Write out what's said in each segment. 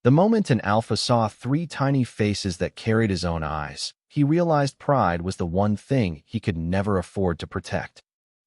The moment an alpha saw three tiny faces that carried his own eyes, he realized pride was the one thing he could never afford to protect.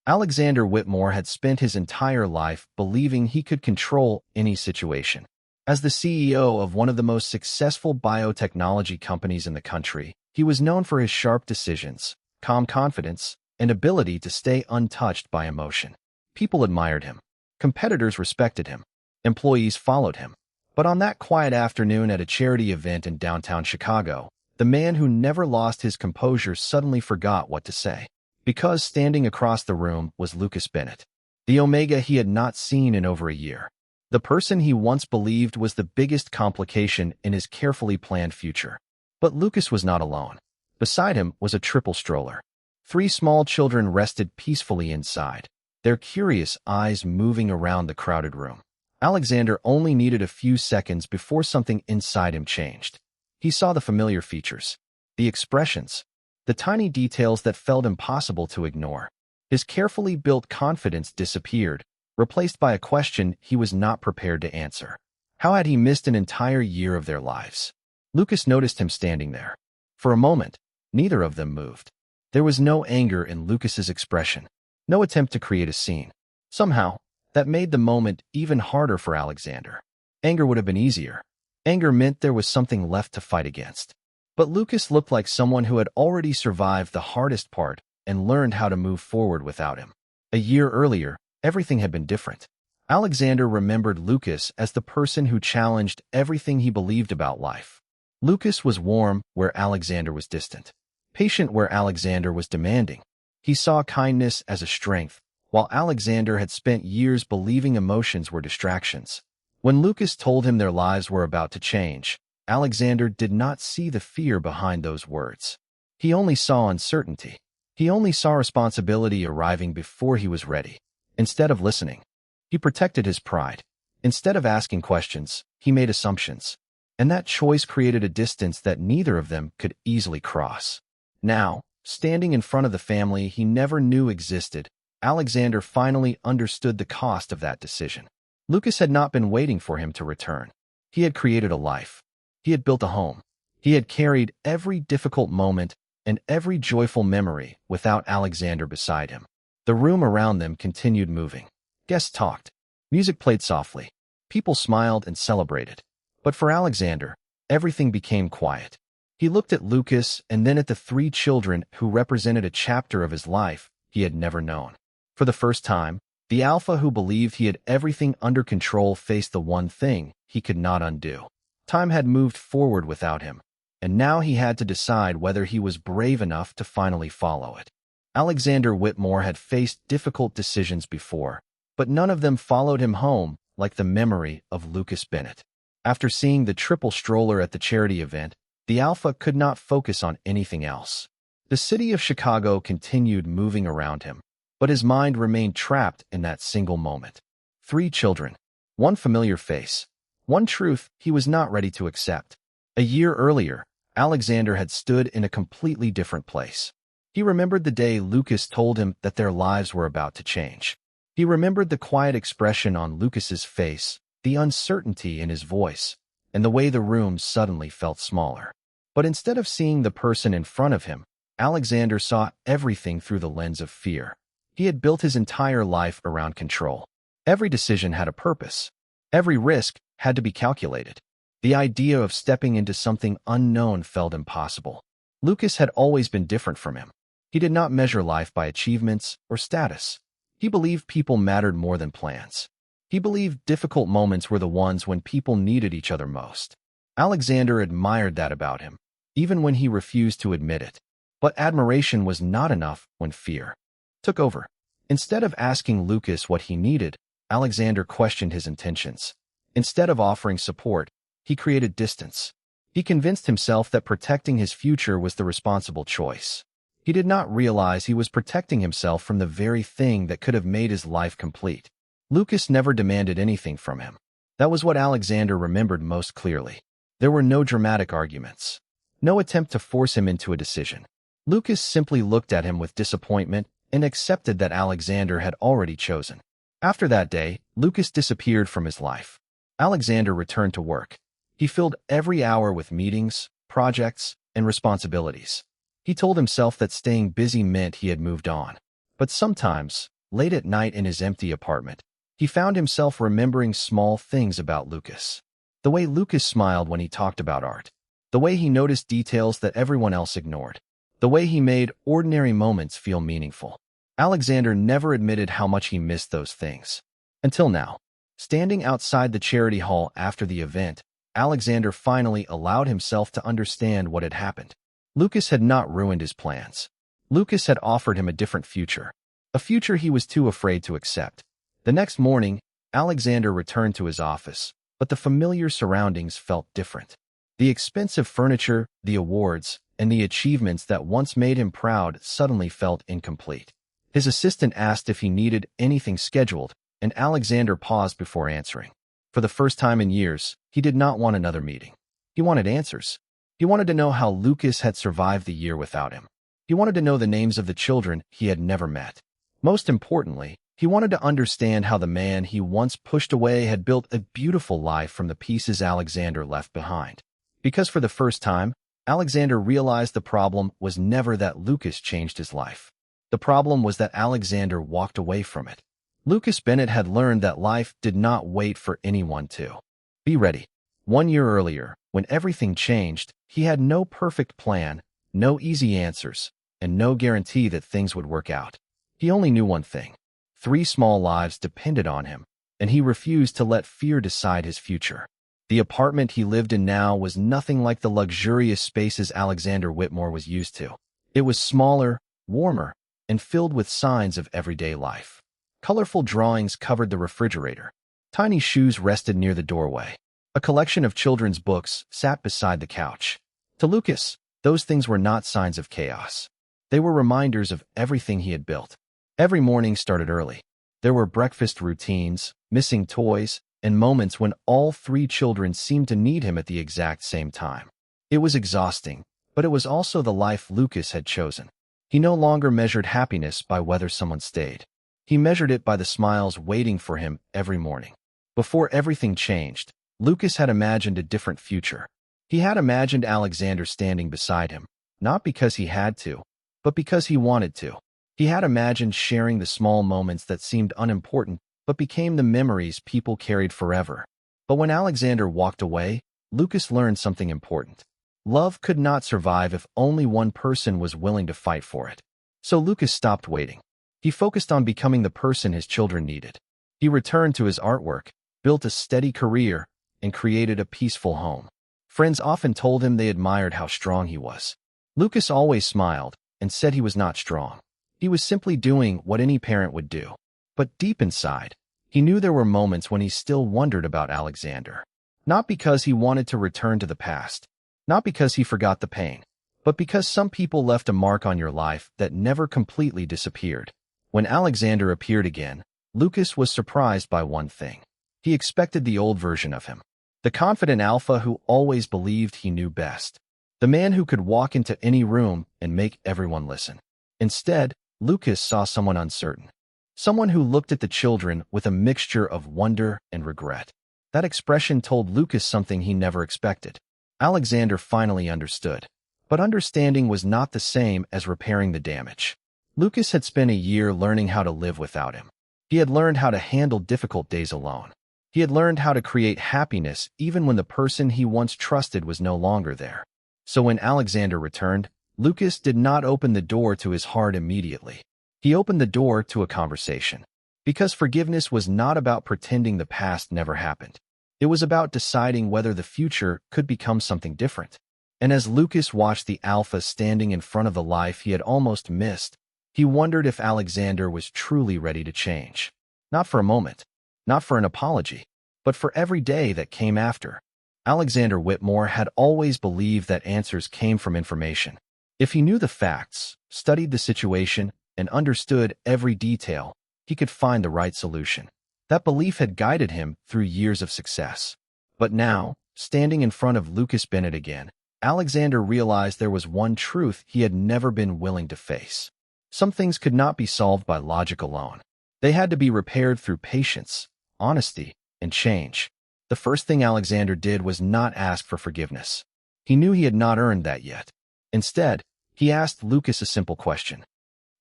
Alexander Whitmore had spent his entire life believing he could control any situation. As the CEO of one of the most successful biotechnology companies in the country, he was known for his sharp decisions, calm confidence, and ability to stay untouched by emotion. People admired him. Competitors respected him. Employees followed him. But on that quiet afternoon at a charity event in downtown Chicago, the man who never lost his composure suddenly forgot what to say. Because standing across the room was Lucas Bennett, the Omega he had not seen in over a year. The person he once believed was the biggest complication in his carefully planned future. But Lucas was not alone. Beside him was a triple stroller. Three small children rested peacefully inside, their curious eyes moving around the crowded room. Alexander only needed a few seconds before something inside him changed. He saw the familiar features, the expressions, the tiny details that felt impossible to ignore. His carefully built confidence disappeared, replaced by a question he was not prepared to answer. How had he missed an entire year of their lives? Lucas noticed him standing there. For a moment, neither of them moved. There was no anger in Lucas's expression, no attempt to create a scene. Somehow, that made the moment even harder for Alexander. Anger would have been easier. Anger meant there was something left to fight against. But Lucas looked like someone who had already survived the hardest part and learned how to move forward without him. A year earlier, everything had been different. Alexander remembered Lucas as the person who challenged everything he believed about life. Lucas was warm where Alexander was distant, patient where Alexander was demanding. He saw kindness as a strength, while Alexander had spent years believing emotions were distractions. When Lucas told him their lives were about to change, Alexander did not see the fear behind those words. He only saw uncertainty. He only saw responsibility arriving before he was ready. Instead of listening, he protected his pride. Instead of asking questions, he made assumptions. And that choice created a distance that neither of them could easily cross. Now, standing in front of the family he never knew existed, Alexander finally understood the cost of that decision. Lucas had not been waiting for him to return. He had created a life. He had built a home. He had carried every difficult moment and every joyful memory without Alexander beside him. The room around them continued moving. Guests talked. Music played softly. People smiled and celebrated. But for Alexander, everything became quiet. He looked at Lucas and then at the three children who represented a chapter of his life he had never known. For the first time, the alpha who believed he had everything under control faced the one thing he could not undo. Time had moved forward without him, and now he had to decide whether he was brave enough to finally follow it. Alexander Whitmore had faced difficult decisions before, but none of them followed him home like the memory of Lucas Bennett. After seeing the triple stroller at the charity event, the alpha could not focus on anything else. The city of Chicago continued moving around him, but his mind remained trapped in that single moment. Three children, one familiar face, one truth he was not ready to accept. A year earlier, Alexander had stood in a completely different place. He remembered the day Lucas told him that their lives were about to change. He remembered the quiet expression on Lucas's face, the uncertainty in his voice, and the way the room suddenly felt smaller. But instead of seeing the person in front of him, Alexander saw everything through the lens of fear. He had built his entire life around control. Every decision had a purpose. Every risk had to be calculated. The idea of stepping into something unknown felt impossible. Lucas had always been different from him. He did not measure life by achievements or status. He believed people mattered more than plans. He believed difficult moments were the ones when people needed each other most. Alexander admired that about him, even when he refused to admit it. But admiration was not enough when fear took over. Instead of asking Lucas what he needed, Alexander questioned his intentions. Instead of offering support, he created distance. He convinced himself that protecting his future was the responsible choice. He did not realize he was protecting himself from the very thing that could have made his life complete. Lucas never demanded anything from him. That was what Alexander remembered most clearly. There were no dramatic arguments, no attempt to force him into a decision. Lucas simply looked at him with disappointment and accepted that Alexander had already chosen. After that day, Lucas disappeared from his life. Alexander returned to work. He filled every hour with meetings, projects, and responsibilities. He told himself that staying busy meant he had moved on. But sometimes, late at night in his empty apartment, he found himself remembering small things about Lucas. The way Lucas smiled when he talked about art. The way he noticed details that everyone else ignored. The way he made ordinary moments feel meaningful. Alexander never admitted how much he missed those things. Until now. Standing outside the charity hall after the event, Alexander finally allowed himself to understand what had happened. Lucas had not ruined his plans. Lucas had offered him a different future. A future he was too afraid to accept. The next morning, Alexander returned to his office, but the familiar surroundings felt different. The expensive furniture, the awards, and the achievements that once made him proud suddenly felt incomplete. His assistant asked if he needed anything scheduled, and Alexander paused before answering. For the first time in years, he did not want another meeting. He wanted answers. He wanted to know how Lucas had survived the year without him. He wanted to know the names of the children he had never met. Most importantly, he wanted to understand how the man he once pushed away had built a beautiful life from the pieces Alexander left behind. Because for the first time, Alexander realized the problem was never that Lucas changed his life. The problem was that Alexander walked away from it. Lucas Bennett had learned that life did not wait for anyone to be ready. 1 year earlier, when everything changed, he had no perfect plan, no easy answers, and no guarantee that things would work out. He only knew one thing. 3 small lives depended on him, and he refused to let fear decide his future. The apartment he lived in now was nothing like the luxurious spaces Alexander Whitmore was used to. It was smaller, warmer, and filled with signs of everyday life. Colorful drawings covered the refrigerator. Tiny shoes rested near the doorway. A collection of children's books sat beside the couch. To Lucas, those things were not signs of chaos. They were reminders of everything he had built. Every morning started early. There were breakfast routines, missing toys, and moments when all 3 children seemed to need him at the exact same time. It was exhausting, but it was also the life Lucas had chosen. He no longer measured happiness by whether someone stayed. He measured it by the smiles waiting for him every morning. Before everything changed, Lucas had imagined a different future. He had imagined Alexander standing beside him, not because he had to, but because he wanted to. He had imagined sharing the small moments that seemed unimportant but became the memories people carried forever. But when Alexander walked away, Lucas learned something important. Love could not survive if only one person was willing to fight for it. So Lucas stopped waiting. He focused on becoming the person his children needed. He returned to his artwork, built a steady career, and created a peaceful home. Friends often told him they admired how strong he was. Lucas always smiled and said he was not strong. He was simply doing what any parent would do. But deep inside, he knew there were moments when he still wondered about Alexander. Not because he wanted to return to the past, not because he forgot the pain, but because some people left a mark on your life that never completely disappeared. When Alexander appeared again, Lucas was surprised by one thing. He expected the old version of him. The confident alpha who always believed he knew best. The man who could walk into any room and make everyone listen. Instead, Lucas saw someone uncertain. Someone who looked at the children with a mixture of wonder and regret. That expression told Lucas something he never expected. Alexander finally understood. But understanding was not the same as repairing the damage. Lucas had spent a year learning how to live without him. He had learned how to handle difficult days alone. He had learned how to create happiness even when the person he once trusted was no longer there. So when Alexander returned, Lucas did not open the door to his heart immediately. He opened the door to a conversation. Because forgiveness was not about pretending the past never happened. It was about deciding whether the future could become something different. And as Lucas watched the alpha standing in front of the life he had almost missed, he wondered if Alexander was truly ready to change. Not for a moment, not for an apology, but for every day that came after. Alexander Whitmore had always believed that answers came from information. If he knew the facts, studied the situation, and understood every detail, he could find the right solution. That belief had guided him through years of success. But now, standing in front of Lucas Bennett again, Alexander realized there was one truth he had never been willing to face. Some things could not be solved by logic alone. They had to be repaired through patience, honesty, and change. The first thing Alexander did was not ask for forgiveness. He knew he had not earned that yet. Instead, he asked Lucas a simple question.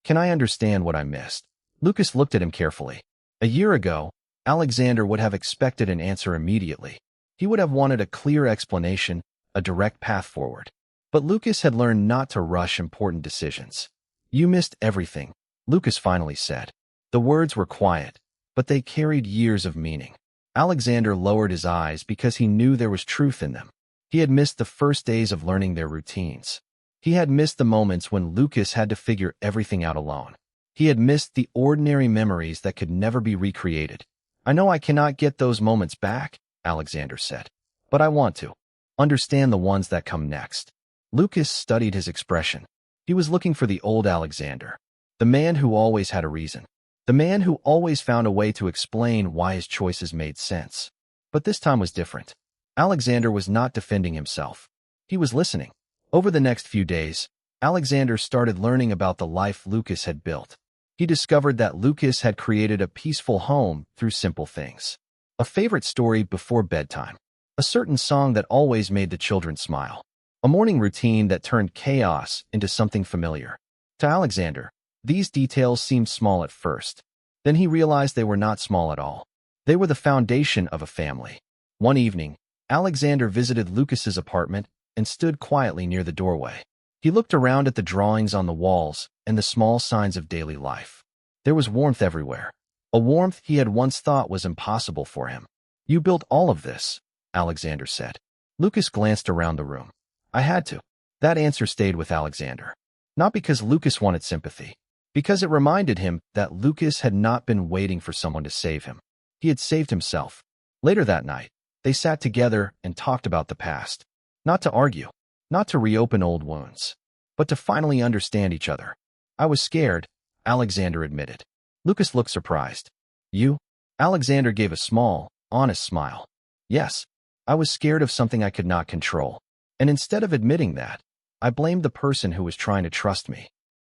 Can I understand what I missed? Lucas looked at him carefully. A year ago, Alexander would have expected an answer immediately. He would have wanted a clear explanation, a direct path forward. But Lucas had learned not to rush important decisions. You missed everything, Lucas finally said. The words were quiet, but they carried years of meaning. Alexander lowered his eyes because he knew there was truth in them. He had missed the first days of learning their routines. He had missed the moments when Lucas had to figure everything out alone. He had missed the ordinary memories that could never be recreated. I know I cannot get those moments back, Alexander said, but I want to understand the ones that come next. Lucas studied his expression. He was looking for the old Alexander, the man who always had a reason, the man who always found a way to explain why his choices made sense. But this time was different. Alexander was not defending himself. He was listening. Over the next few days, Alexander started learning about the life Lucas had built. He discovered that Lucas had created a peaceful home through simple things. A favorite story before bedtime. A certain song that always made the children smile. A morning routine that turned chaos into something familiar. To Alexander, these details seemed small at first. Then he realized they were not small at all. They were the foundation of a family. One evening, Alexander visited Lucas's apartment and stood quietly near the doorway. He looked around at the drawings on the walls and the small signs of daily life. There was warmth everywhere, a warmth he had once thought was impossible for him. You built all of this, Alexander said. Lucas glanced around the room. I had to. That answer stayed with Alexander. Not because Lucas wanted sympathy, because it reminded him that Lucas had not been waiting for someone to save him. He had saved himself. Later that night, they sat together and talked about the past. Not to argue, not to reopen old wounds, but to finally understand each other. I was scared, Alexander admitted. Lucas looked surprised. You? Alexander gave a small, honest smile. Yes, I was scared of something I could not control. And instead of admitting that, I blamed the person who was trying to trust me.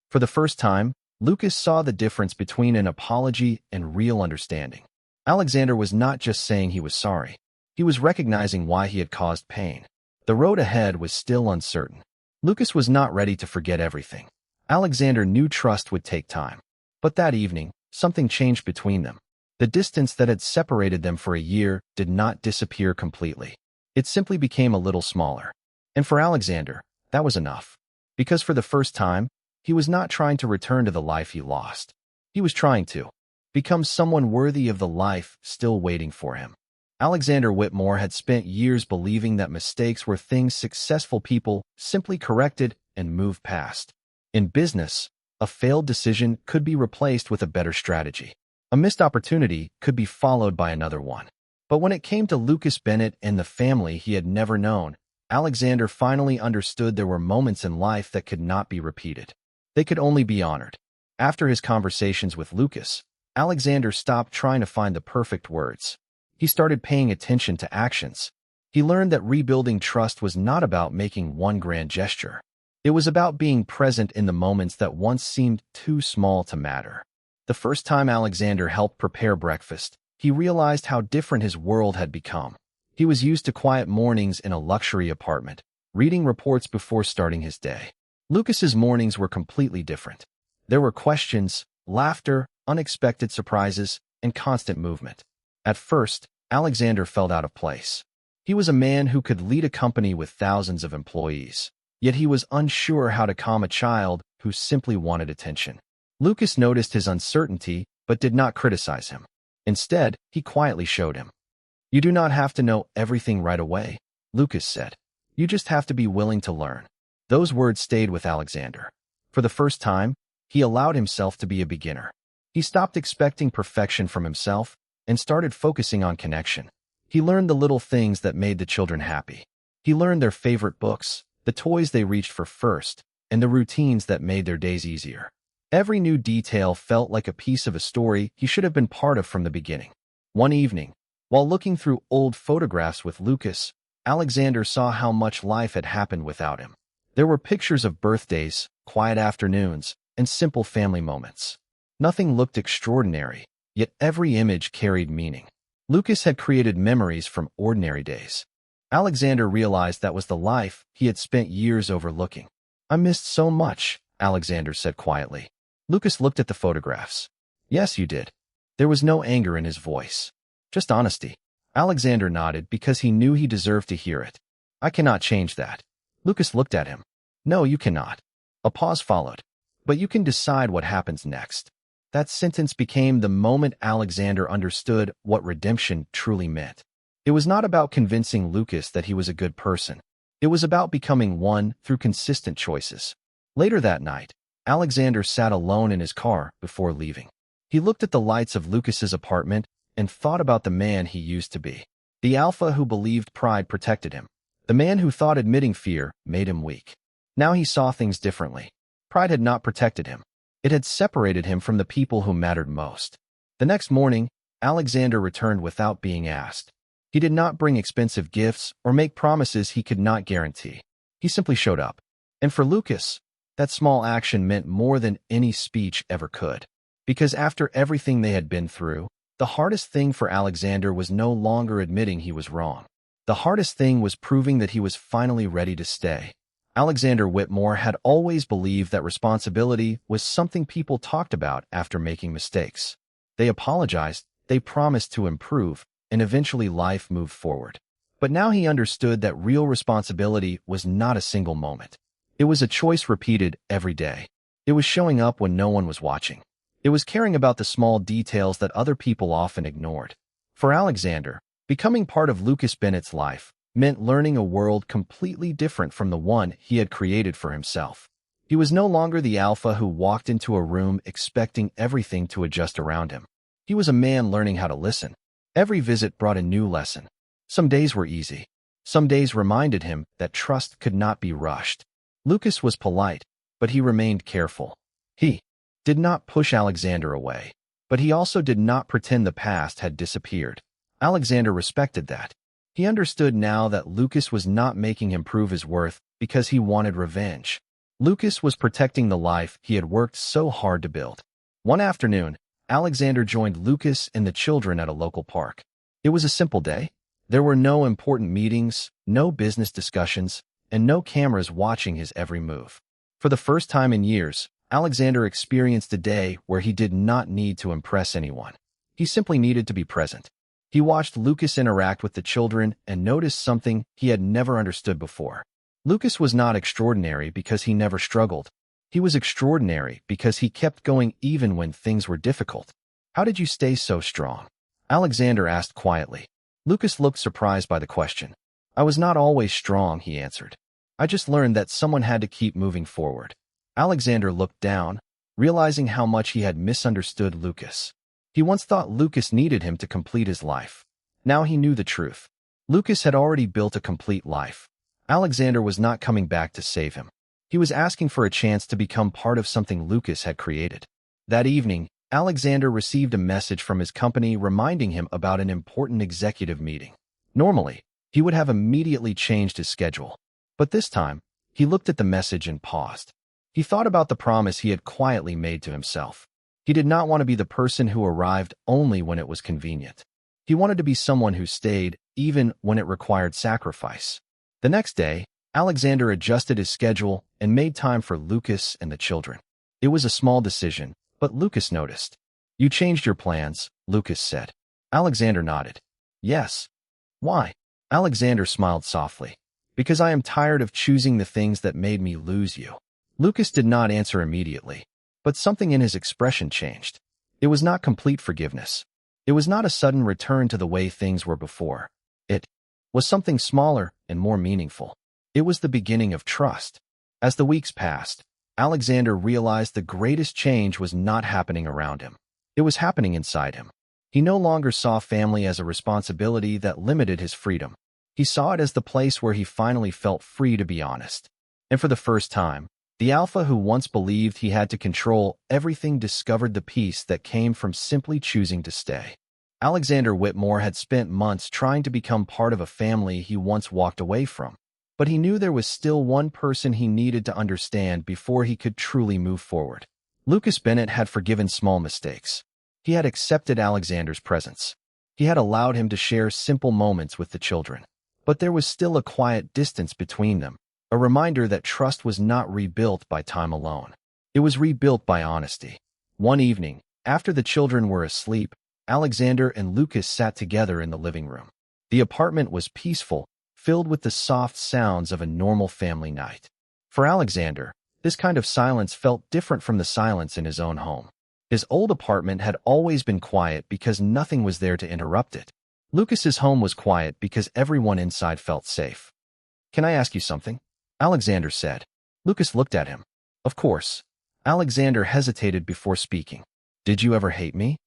For the first time, Lucas saw the difference between an apology and real understanding. Alexander was not just saying he was sorry. He was recognizing why he had caused pain. The road ahead was still uncertain. Lucas was not ready to forget everything. Alexander knew trust would take time. But that evening, something changed between them. The distance that had separated them for a year did not disappear completely. It simply became a little smaller. And for Alexander, that was enough. Because for the first time, he was not trying to return to the life he lost. He was trying to become someone worthy of the life still waiting for him. Alexander Whitmore had spent years believing that mistakes were things successful people simply corrected and moved past. In business, a failed decision could be replaced with a better strategy. A missed opportunity could be followed by another one. But when it came to Lucas Bennett and the family he had never known, Alexander finally understood there were moments in life that could not be repeated. They could only be honored. After his conversations with Lucas, Alexander stopped trying to find the perfect words. He started paying attention to actions. He learned that rebuilding trust was not about making one grand gesture. It was about being present in the moments that once seemed too small to matter. The first time Alexander helped prepare breakfast, he realized how different his world had become. He was used to quiet mornings in a luxury apartment, reading reports before starting his day. Lucas's mornings were completely different. There were questions, laughter, unexpected surprises, and constant movement. At first, Alexander felt out of place. He was a man who could lead a company with thousands of employees, yet he was unsure how to calm a child who simply wanted attention. Lucas noticed his uncertainty but did not criticize him. Instead, he quietly showed him. You do not have to know everything right away, Lucas said. You just have to be willing to learn. Those words stayed with Alexander. For the first time, he allowed himself to be a beginner. He stopped expecting perfection from himself and started focusing on connection. He learned the little things that made the children happy. He learned their favorite books, the toys they reached for first, and the routines that made their days easier. Every new detail felt like a piece of a story he should have been part of from the beginning. One evening, while looking through old photographs with Lucas, Alexander saw how much life had happened without him. There were pictures of birthdays, quiet afternoons, and simple family moments. Nothing looked extraordinary, yet every image carried meaning. Lucas had created memories from ordinary days. Alexander realized that was the life he had spent years overlooking. "I missed so much," Alexander said quietly. Lucas looked at the photographs. "Yes, you did." There was no anger in his voice, just honesty. Alexander nodded because he knew he deserved to hear it. "I cannot change that." Lucas looked at him. "No, you cannot." A pause followed. "But you can decide what happens next." That sentence became the moment Alexander understood what redemption truly meant. It was not about convincing Lucas that he was a good person. It was about becoming one through consistent choices. Later that night, Alexander sat alone in his car before leaving. He looked at the lights of Lucas's apartment and thought about the man he used to be. The alpha who believed pride protected him. The man who thought admitting fear made him weak. Now he saw things differently. Pride had not protected him. It had separated him from the people who mattered most. The next morning, Alexander returned without being asked. He did not bring expensive gifts or make promises he could not guarantee. He simply showed up. And for Lucas, that small action meant more than any speech ever could. Because after everything they had been through, the hardest thing for Alexander was no longer admitting he was wrong. The hardest thing was proving that he was finally ready to stay. Alexander Whitmore had always believed that responsibility was something people talked about after making mistakes. They apologized, they promised to improve, and eventually life moved forward. But now he understood that real responsibility was not a single moment. It was a choice repeated every day. It was showing up when no one was watching. It was caring about the small details that other people often ignored. For Alexander, becoming part of Lucas Bennett's life meant learning a world completely different from the one he had created for himself. He was no longer the alpha who walked into a room expecting everything to adjust around him. He was a man learning how to listen. Every visit brought a new lesson. Some days were easy. Some days reminded him that trust could not be rushed. Lucas was polite, but he remained careful. He did not push Alexander away, but he also did not pretend the past had disappeared. Alexander respected that. He understood now that Lucas was not making him prove his worth because he wanted revenge. Lucas was protecting the life he had worked so hard to build. One afternoon, Alexander joined Lucas and the children at a local park. It was a simple day. There were no important meetings, no business discussions, and no cameras watching his every move. For the first time in years, Alexander experienced a day where he did not need to impress anyone. He simply needed to be present. He watched Lucas interact with the children and noticed something he had never understood before. Lucas was not extraordinary because he never struggled. He was extraordinary because he kept going even when things were difficult. "How did you stay so strong?" Alexander asked quietly. Lucas looked surprised by the question. "I was not always strong," he answered. "I just learned that someone had to keep moving forward." Alexander looked down, realizing how much he had misunderstood Lucas. He once thought Lucas needed him to complete his life. Now he knew the truth. Lucas had already built a complete life. Alexander was not coming back to save him. He was asking for a chance to become part of something Lucas had created. That evening, Alexander received a message from his company reminding him about an important executive meeting. Normally, he would have immediately changed his schedule. But this time, he looked at the message and paused. He thought about the promise he had quietly made to himself. He did not want to be the person who arrived only when it was convenient. He wanted to be someone who stayed, even when it required sacrifice. The next day, Alexander adjusted his schedule and made time for Lucas and the children. It was a small decision, but Lucas noticed. "You changed your plans," Lucas said. Alexander nodded. "Yes." "Why?" Alexander smiled softly. "Because I am tired of choosing the things that made me lose you." Lucas did not answer immediately, but something in his expression changed. It was not complete forgiveness. It was not a sudden return to the way things were before. It was something smaller and more meaningful. It was the beginning of trust. As the weeks passed, Alexander realized the greatest change was not happening around him. It was happening inside him. He no longer saw family as a responsibility that limited his freedom. He saw it as the place where he finally felt free to be honest. And for the first time, the alpha who once believed he had to control everything discovered the peace that came from simply choosing to stay. Alexander Whitmore had spent months trying to become part of a family he once walked away from. But he knew there was still one person he needed to understand before he could truly move forward. Lucas Bennett had forgiven small mistakes. He had accepted Alexander's presence. He had allowed him to share simple moments with the children. But there was still a quiet distance between them, a reminder that trust was not rebuilt by time alone. It was rebuilt by honesty. One evening, after the children were asleep, Alexander and Lucas sat together in the living room. The apartment was peaceful, filled with the soft sounds of a normal family night. For Alexander, this kind of silence felt different from the silence in his own home. His old apartment had always been quiet because nothing was there to interrupt it. Lucas's home was quiet because everyone inside felt safe. "Can I ask you something?" Alexander said. Lucas looked at him. "Of course." Alexander hesitated before speaking. "Did you ever hate me?"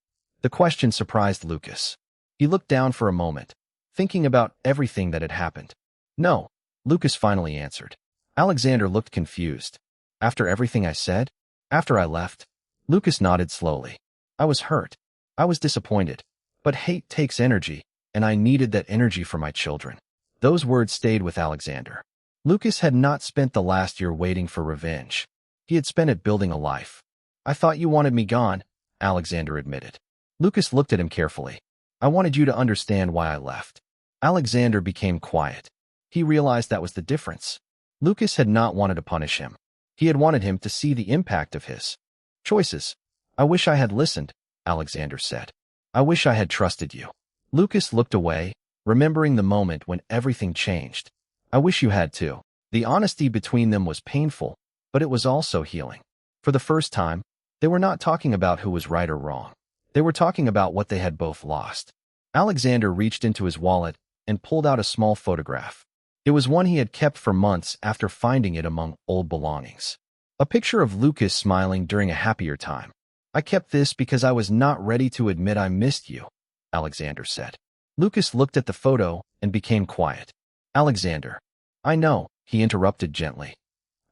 The question surprised Lucas. He looked down for a moment, thinking about everything that had happened. "No," Lucas finally answered. Alexander looked confused. "After everything I said? After I left?" Lucas nodded slowly. "I was hurt. I was disappointed. But hate takes energy, and I needed that energy for my children." Those words stayed with Alexander. Lucas had not spent the last year waiting for revenge. He had spent it building a life. "I thought you wanted me gone," Alexander admitted. Lucas looked at him carefully. "I wanted you to understand why I left." Alexander became quiet. He realized that was the difference. Lucas had not wanted to punish him. He had wanted him to see the impact of his choices. "I wish I had listened," Alexander said. "I wish I had trusted you." Lucas looked away, remembering the moment when everything changed. "I wish you had too." The honesty between them was painful, but it was also healing. For the first time, they were not talking about who was right or wrong. They were talking about what they had both lost. Alexander reached into his wallet and pulled out a small photograph. It was one he had kept for months after finding it among old belongings. A picture of Lucas smiling during a happier time. "I kept this because I was not ready to admit I missed you," Alexander said. Lucas looked at the photo and became quiet. "Alexander, I know," he interrupted gently.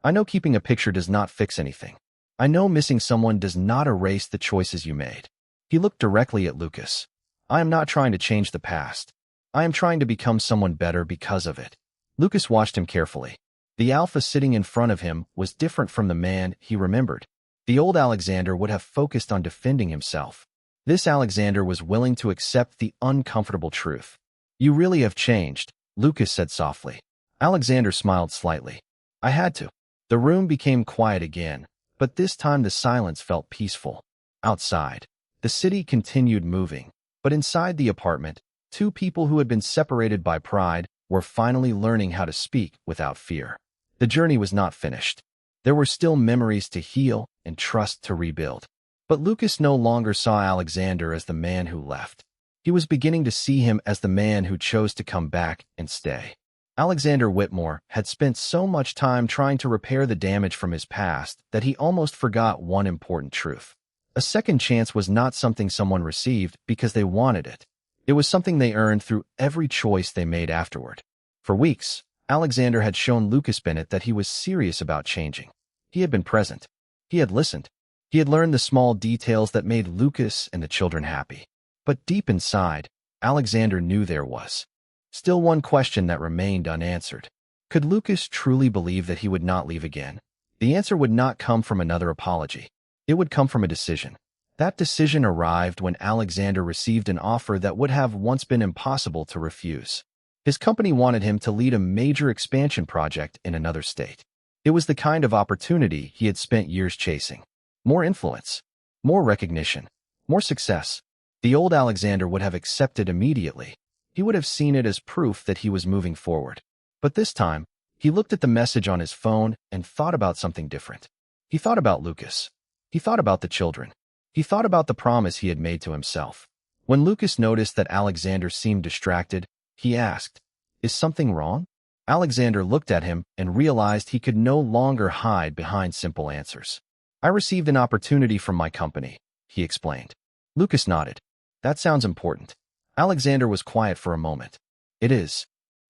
"I know keeping a picture does not fix anything. I know missing someone does not erase the choices you made." He looked directly at Lucas. "I am not trying to change the past. I am trying to become someone better because of it." Lucas watched him carefully. The alpha sitting in front of him was different from the man he remembered. The old Alexander would have focused on defending himself. This Alexander was willing to accept the uncomfortable truth. "You really have changed," Lucas said softly. Alexander smiled slightly. "I had to." The room became quiet again, but this time the silence felt peaceful. Outside, the city continued moving, but inside the apartment, two people who had been separated by pride were finally learning how to speak without fear. The journey was not finished. There were still memories to heal and trust to rebuild. But Lucas no longer saw Alexander as the man who left. He was beginning to see him as the man who chose to come back and stay. Alexander Whitmore had spent so much time trying to repair the damage from his past that he almost forgot one important truth. A second chance was not something someone received because they wanted it. It was something they earned through every choice they made afterward. For weeks, Alexander had shown Lucas Bennett that he was serious about changing. He had been present. He had listened. He had learned the small details that made Lucas and the children happy. But deep inside, Alexander knew there was still one question that remained unanswered. Could Lucas truly believe that he would not leave again? The answer would not come from another apology. It would come from a decision. That decision arrived when Alexander received an offer that would have once been impossible to refuse. His company wanted him to lead a major expansion project in another state. It was the kind of opportunity he had spent years chasing. More influence, more recognition, more success. The old Alexander would have accepted immediately. He would have seen it as proof that he was moving forward. But this time, he looked at the message on his phone and thought about something different. He thought about Lucas. He thought about the children. He thought about the promise he had made to himself. When Lucas noticed that Alexander seemed distracted, he asked, "Is something wrong?" Alexander looked at him and realized he could no longer hide behind simple answers. "I received an opportunity from my company," he explained. Lucas nodded. "That sounds important." Alexander was quiet for a moment. "It is."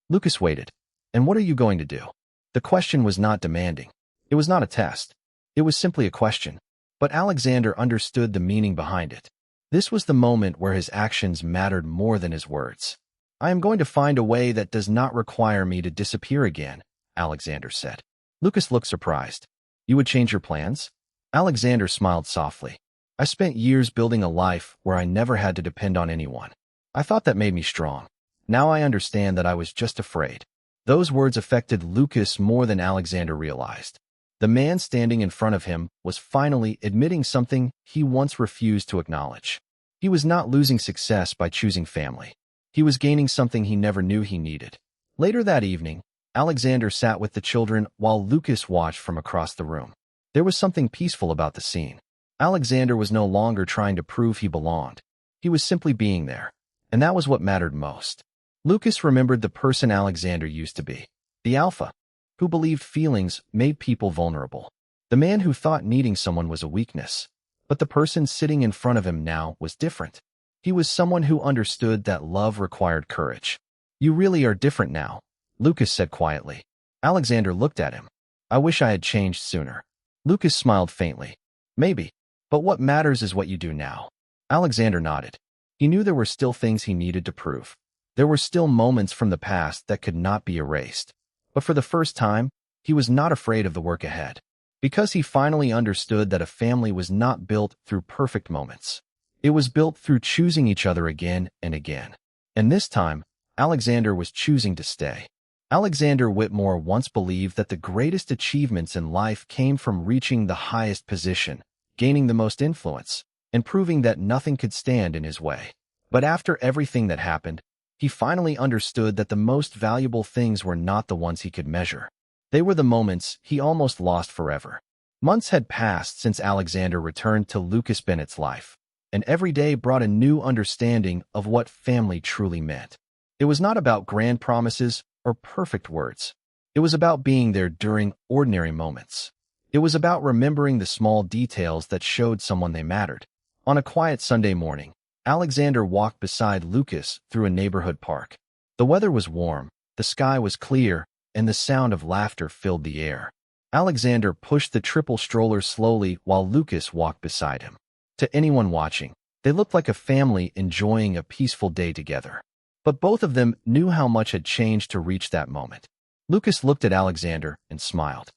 Lucas waited. "And what are you going to do?" The question was not demanding. It was not a test. It was simply a question. But Alexander understood the meaning behind it. This was the moment where his actions mattered more than his words. "I am going to find a way that does not require me to disappear again," Alexander said. Lucas looked surprised. "You would change your plans?" Alexander smiled softly. "I spent years building a life where I never had to depend on anyone. I thought that made me strong. Now I understand that I was just afraid. Those words affected Lucas more than Alexander realized. The man standing in front of him was finally admitting something he once refused to acknowledge. He was not losing success by choosing family. He was gaining something he never knew he needed. Later that evening, Alexander sat with the children while Lucas watched from across the room. There was something peaceful about the scene. Alexander was no longer trying to prove he belonged. He was simply being there, and that was what mattered most. Lucas remembered the person Alexander used to be, the alpha, who believed feelings made people vulnerable, the man who thought needing someone was a weakness. But the person sitting in front of him now was different. He was someone who understood that love required courage. "You really are different now," Lucas said quietly. Alexander looked at him. "I wish I had changed sooner." Lucas smiled faintly. "Maybe. But what matters is what you do now." Alexander nodded. He knew there were still things he needed to prove. There were still moments from the past that could not be erased. But for the first time, he was not afraid of the work ahead. Because he finally understood that a family was not built through perfect moments. It was built through choosing each other again and again. And this time, Alexander was choosing to stay. Alexander Whitmore once believed that the greatest achievements in life came from reaching the highest position, gaining the most influence, and proving that nothing could stand in his way. But after everything that happened, he finally understood that the most valuable things were not the ones he could measure. They were the moments he almost lost forever. Months had passed since Alexander returned to Lucas Bennett's life, and every day brought a new understanding of what family truly meant. It was not about grand promises or perfect words. It was about being there during ordinary moments. It was about remembering the small details that showed someone they mattered. On a quiet Sunday morning, Alexander walked beside Lucas through a neighborhood park. The weather was warm, the sky was clear, and the sound of laughter filled the air. Alexander pushed the triple stroller slowly while Lucas walked beside him. To anyone watching, they looked like a family enjoying a peaceful day together. But both of them knew how much had changed to reach that moment. Lucas looked at Alexander and smiled.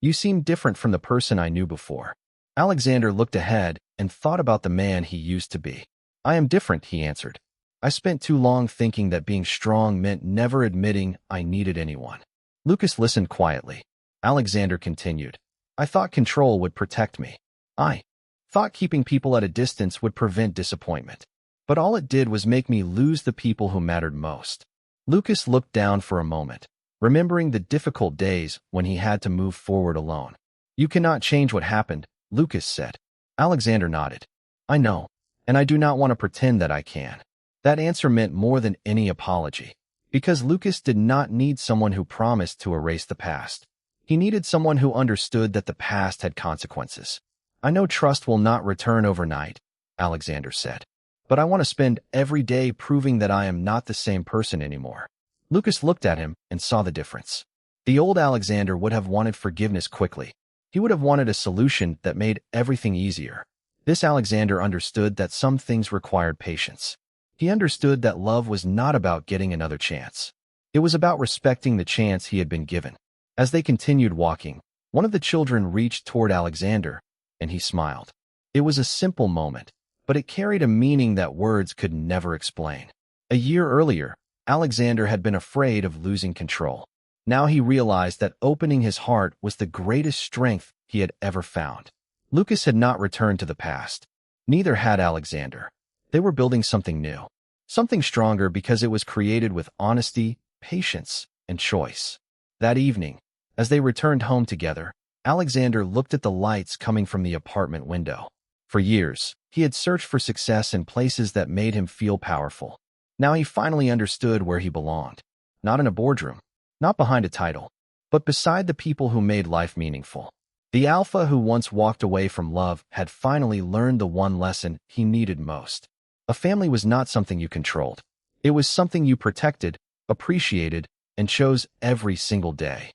"You seem different from the person I knew before." Alexander looked ahead and thought about the man he used to be. "I am different," he answered. "I spent too long thinking that being strong meant never admitting I needed anyone." Lucas listened quietly. Alexander continued. "I thought control would protect me. I thought keeping people at a distance would prevent disappointment. But all it did was make me lose the people who mattered most." Lucas looked down for a moment, remembering the difficult days when he had to move forward alone. "You cannot change what happened," Lucas said. Alexander nodded. "I know, and I do not want to pretend that I can." That answer meant more than any apology, because Lucas did not need someone who promised to erase the past. He needed someone who understood that the past had consequences. "I know trust will not return overnight," Alexander said. "But I want to spend every day proving that I am not the same person anymore." Lucas looked at him and saw the difference. The old Alexander would have wanted forgiveness quickly. He would have wanted a solution that made everything easier. This Alexander understood that some things required patience. He understood that love was not about getting another chance. It was about respecting the chance he had been given. As they continued walking, one of the children reached toward Alexander, and he smiled. It was a simple moment, but it carried a meaning that words could never explain. A year earlier, Alexander had been afraid of losing control. Now he realized that opening his heart was the greatest strength he had ever found. Lucas had not returned to the past. Neither had Alexander. They were building something new, something stronger because it was created with honesty, patience, and choice. That evening, as they returned home together, Alexander looked at the lights coming from the apartment window. For years, he had searched for success in places that made him feel powerful. Now he finally understood where he belonged. Not in a boardroom, not behind a title, but beside the people who made life meaningful. The alpha who once walked away from love had finally learned the one lesson he needed most. A family was not something you controlled. It was something you protected, appreciated, and chose every single day.